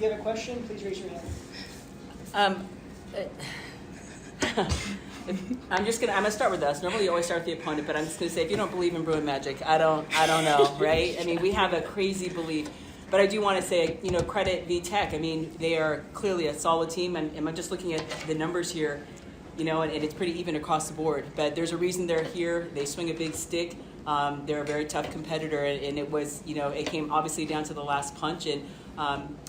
If you have a question, please raise your hand. I'm gonna start with us. Normally you always start with the opponent, but I'm just gonna say if you don't believe in Bruin Magic, I don't know, right? I mean, we have a crazy belief. But I do want to say, credit VTech. I mean, they are clearly a solid team, and I'm just looking at the numbers here, and it's pretty even across the board. But there's a reason they're here. They swing a big stick. They're a very tough competitor, and it was, it came obviously down to the last punch. And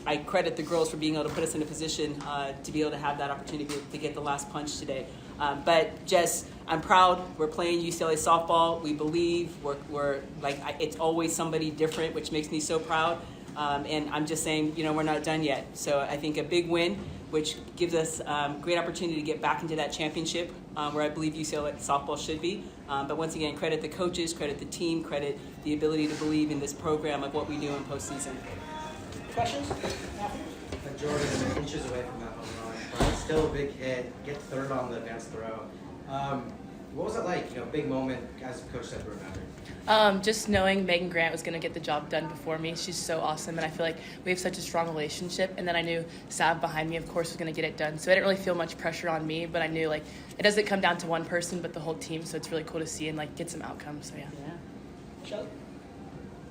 I credit the girls for being able to put us in a position to be able to have that opportunity to get the last punch today. But Jess, I'm proud. We're playing UCLA softball. We believe we're like it's always somebody different, which makes me so proud. And I'm just saying, we're not done yet. So I think a big win, which gives us great opportunity to get back into that championship where I believe UCLA softball should be. But once again, credit the coaches, credit the team, credit the ability to believe in this program of what we do in postseason. Questions? Jordan, inches away from that home run, but still a big hit, get third on the advanced throw. What was it like? Big moment, as Coach said, remember? Just knowing Megan Grant was going to get the job done before me. She's so awesome, and I feel like we have such a strong relationship. And then I knew Sav behind me, of course, was going to get it done. So I didn't really feel much pressure on me, but I knew it doesn't come down to one person, but the whole team. So it's really cool to see and get some outcomes. So yeah. Shelly?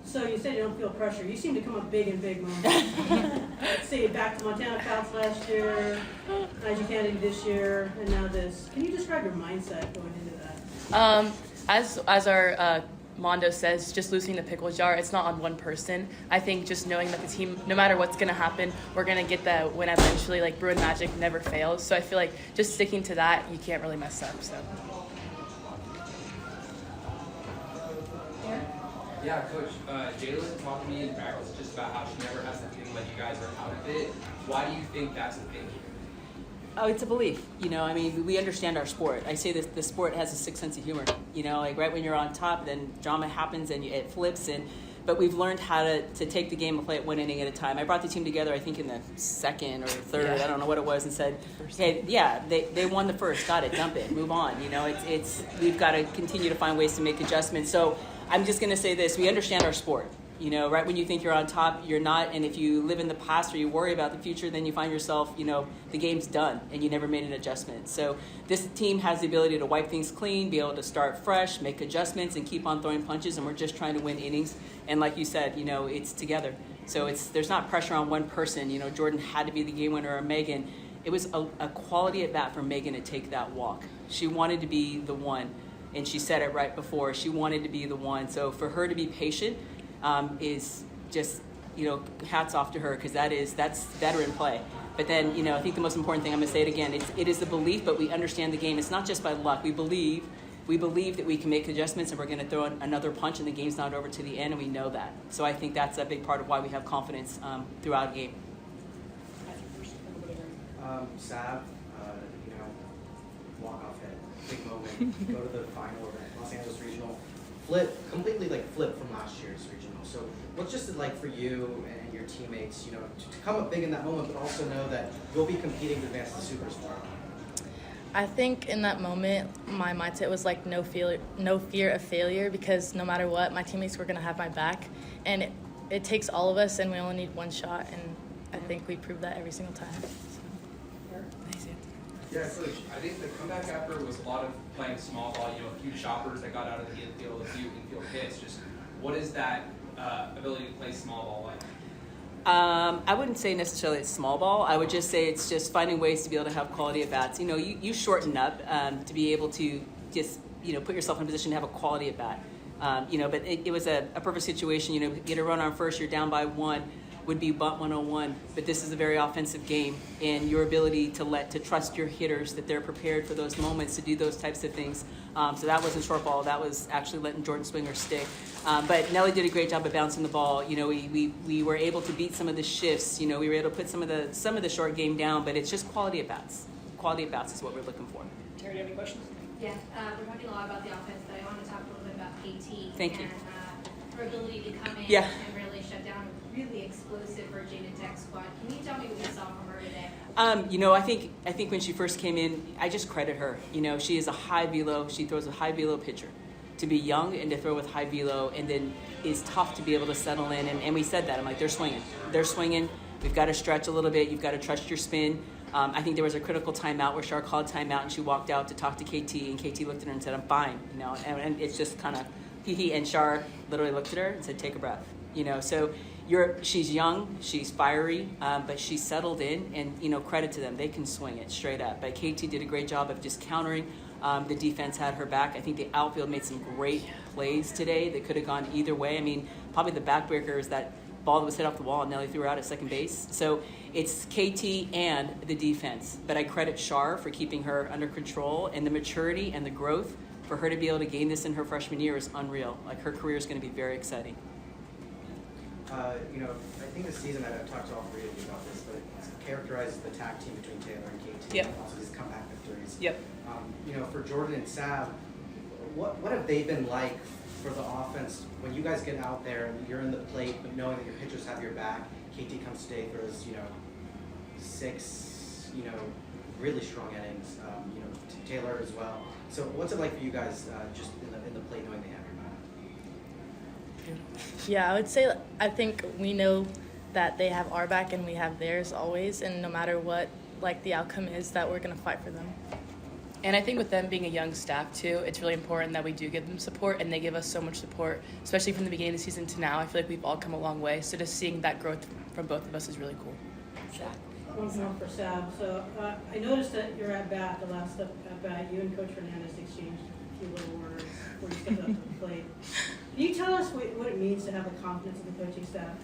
So you said you don't feel pressure. You seem to come up big in big moments. Let's see, back to Montana Fouts last year, Nigel Kennedy this year, and now this. Can you describe your mindset going into that? As our Mondo says, just losing the pickle jar, it's not on one person. I think just knowing that the team, no matter what's going to happen, we're going to get the win eventually. Bruin Magic never fails. So I feel like just sticking to that, you can't really mess up. So. Yeah, Coach, Jalen talked to me in practice just about how she never has that feeling like you guys are out of it. Why do you think that's a thing here? Oh, it's a belief. We understand our sport. I say this: the sport has a sixth sense of humor. Right when you're on top, then drama happens and it flips. But we've learned how to take the game and play it one inning at a time. I brought the team together, I think, in the second or third, I don't know what it was, and said, hey, they won the first. Got it, dump it, move on. We've got to continue to find ways to make adjustments. So I'm just going to say this: we understand our sport. Right when you think you're on top, you're not. And if you live in the past or you worry about the future, then you find yourself, the game's done and you never made an adjustment. So this team has the ability to wipe things clean, be able to start fresh, make adjustments, and keep on throwing punches. And we're just trying to win innings. And like you said, it's together. So there's not pressure on one person. Jordan had to be the game winner or Megan. It was a quality at bat for Megan to take that walk. She wanted to be the one. And she said it right before. She wanted to be the one. So for her to be patient, is just, hats off to her, because that's veteran play. But then, I think the most important thing, I'm going to say it again, it is the belief, but we understand the game. It's not just by luck. We believe that we can make adjustments and we're going to throw another punch and the game's not over to the end, and we know that. So I think that's a big part of why we have confidence throughout a game. Sav, walk-off hit, big moment, go to the final event, Los Angeles Regional, completely flip from last year's regional. So what's just it like for you and your teammates, to come up big in that moment, but also know that you'll be competing to advance the Supers tomorrow? I think in that moment, my mindset was no fear of failure, because no matter what, my teammates were going to have my back. And it takes all of us, and we only need one shot, and I think we proved that every single time. Yeah, Coach, I think the comeback effort was a lot of playing small ball, a few choppers that got out of the infield, a few infield hits. Just what is that ability to play small ball like? I wouldn't say necessarily it's small ball. I would just say it's just finding ways to be able to have quality at bats. You shorten up to be able to just, put yourself in a position to have a quality at bat. But it was a perfect situation. Get a run on first, you're down by one. Would be bunt 101, but this is a very offensive game, and your ability to trust your hitters that they're prepared for those moments to do those types of things. So that wasn't short ball. That was actually letting Jordan swing her stick. But Nelly did a great job of bouncing the ball. We were able to beat some of the shifts. We were able to put some of the short game down, but it's just quality at bats. Quality at bats is what we're looking for. Terry, do you have any questions? Yeah, we're talking a lot about the offense, but I want to talk a little bit about KT. Thank you. Her ability to come in Yeah. and really shut down a really explosive Virginia Tech squad. Can you tell me what you saw from her today? I think when she first came in, I just credit her. She is a high velo. She throws a high velo pitcher. To be young and to throw with high velo, and then is tough to be able to settle in. And we said that. I'm like, they're swinging. We've got to stretch a little bit. You've got to trust your spin. I think there was a critical timeout where Shar called timeout and she walked out to talk to KT, and KT looked at her and said, "I'm fine," and it's just kind of he and Shar literally looked at her and said, "Take a breath," So she's young, she's fiery, but she's settled in, and credit to them, they can swing it straight up. But KT did a great job of just countering. The defense had her back. I think the outfield made some great plays today that could have gone either way. I mean, probably the backbreaker is that ball that was hit off the wall and Nelly threw her out at second base. So it's KT and the defense. But I credit Shar for keeping her under control, and the maturity and the growth for her to be able to gain this in her freshman year is unreal. Like, her career is going to be very exciting. I think this season, I've talked to all three of you about this, but it characterizes the tag team between Taylor and KT, Yep. and also these comeback victories. Yep. For Jordan and Sav, what have they been like for the offense when you guys get out there and you're in the plate, but knowing that your pitchers have your back? KT comes today, throws 6 really strong innings. Taylor as well. So what's it like for you guys just in the plate, knowing they have your back? Yeah, I would say I think we know that they have our back and we have theirs always, and no matter what the outcome is, that we're going to fight for them. And I think with them being a young staff too, it's really important that we do give them support, and they give us so much support, especially from the beginning of the season to now. I feel like we've all come a long way, so just seeing that growth from both of us is really cool. One more for Sav. So I noticed that you're at bat, the last at bat, you and Coach Fernandez exchanged a few little words where you stepped up to the plate. Can you tell us what it means to have the confidence of the coaching staff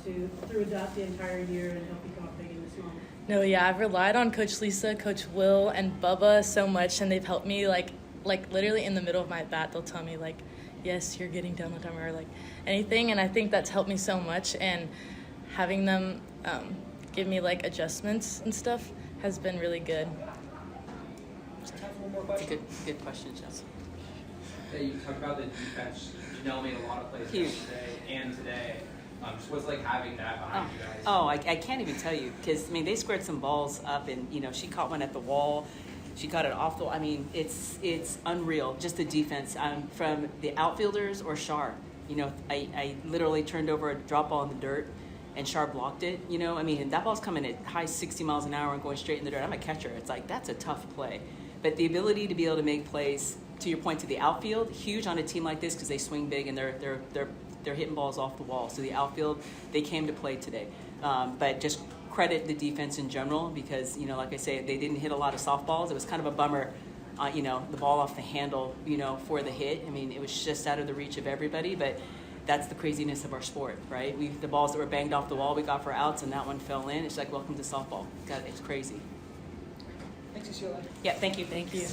throughout the entire year and help you come up big in this moment? No, yeah, I've relied on Coach Lisa, Coach Will, and Bubba so much, and they've helped me like literally in the middle of my bat, they'll tell me yes, you're getting down the timer, or anything, and I think that's helped me so much, and having them give me adjustments and stuff has been really good. Time for one more question. Good question, Chelsea. You talked about the defense. Janelle made a lot of plays Huge. yesterday and today. Just what's like having that behind you guys? I can't even tell you, because they squared some balls up, and she caught one at the wall, she caught it off the wall. I mean, it's unreal, just the defense from the outfielders or Shar. I literally turned over a drop ball in the dirt, and Shar blocked it. And that ball's coming at high 60 miles an hour and going straight in the dirt. I'm a catcher. It's that's a tough play, but the ability to be able to make plays, to your point, to the outfield, huge on a team like this, because they swing big and they're hitting balls off the wall. So the outfield, they came to play today. But just credit the defense in general, because, like I say, they didn't hit a lot of softballs. It was kind of a bummer, the ball off the handle, for the hit. I mean, it was just out of the reach of everybody, but that's the craziness of our sport, right? The balls that were banged off the wall, we got for outs, and that one fell in. It's welcome to softball. It's crazy. Thanks, UCLA. Yeah, thank you. Thank you.